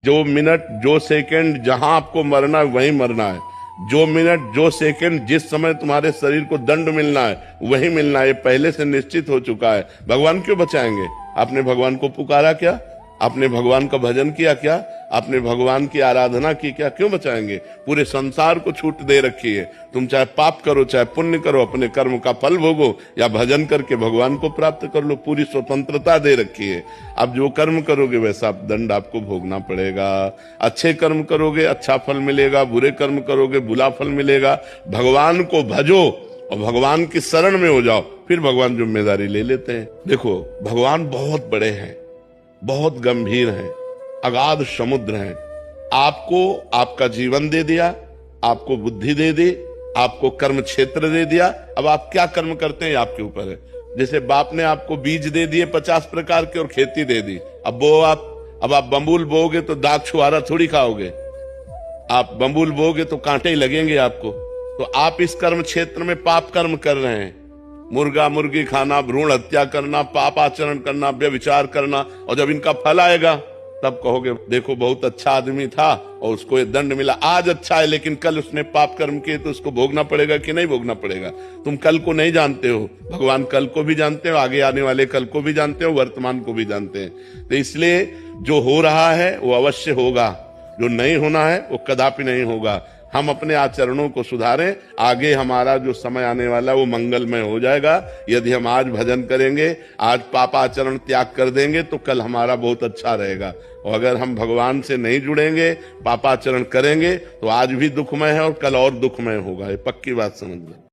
जो मिनट जो सेकंड जहां आपको मरना है वहीं मरना है। जो मिनट जो सेकंड जिस समय तुम्हारे शरीर को दंड मिलना है वही मिलना है, ये पहले से निश्चित हो चुका है। भगवान क्यों बचाएंगे? आपने भगवान को पुकारा क्या? आपने भगवान का भजन किया क्या? आपने भगवान की आराधना की क्या? क्यों बचाएंगे? पूरे संसार को छूट दे रखी है। तुम चाहे पाप करो चाहे पुण्य करो, अपने कर्म का फल भोगो या भजन करके भगवान को प्राप्त कर लो, पूरी स्वतंत्रता दे रखी है। अब जो कर्म करोगे वैसा दंड आपको भोगना पड़ेगा। अच्छे कर्म करोगे अच्छा फल मिलेगा, बुरे कर्म करोगे बुरा फल मिलेगा। भगवान को भजो और भगवान की शरण में हो जाओ, फिर भगवान जिम्मेदारी ले लेते हैं। देखो भगवान बहुत बड़े हैं, बहुत गंभीर हैं, अगाध समुद्र हैं। आपको आपका जीवन दे दिया, आपको बुद्धि दे दी, आपको कर्म क्षेत्र दे दिया। अब आप क्या कर्म करते हैं आपके ऊपर है। जैसे बाप ने आपको बीज दे दिए 50 प्रकार के और खेती दे दी, अब आप बम्बूल बोओगे तो दाग छुहारा थोड़ी खाओगे। आप बम्बूल बोओगे तो कांटे ही लगेंगे आपको। तो आप इस कर्म क्षेत्र में पाप कर्म कर रहे हैं, मुर्गा मुर्गी खाना, भ्रूण हत्या करना, पाप आचरण करना, व्यभिचार करना, और जब इनका फल आएगा तब कहोगे देखो बहुत अच्छा आदमी था और उसको ये दंड मिला। आज अच्छा है लेकिन कल उसने पाप कर्म किए तो उसको भोगना पड़ेगा कि नहीं भोगना पड़ेगा? तुम कल को नहीं जानते हो, भगवान कल को भी जानते हो, आगे आने वाले कल को भी जानते हो, वर्तमान को भी जानते हैं। तो इसलिए जो हो रहा है वो अवश्य होगा, जो नहीं होना है वो कदापि नहीं होगा। हम अपने आचरणों को सुधारें, आगे हमारा जो समय आने वाला है वो मंगलमय हो जाएगा। यदि हम आज भजन करेंगे, आज पापाचरण त्याग कर देंगे तो कल हमारा बहुत अच्छा रहेगा। और अगर हम भगवान से नहीं जुड़ेंगे, पापाचरण करेंगे तो आज भी दुखमय है और कल और दुखमय होगा। ये पक्की बात समझ लो।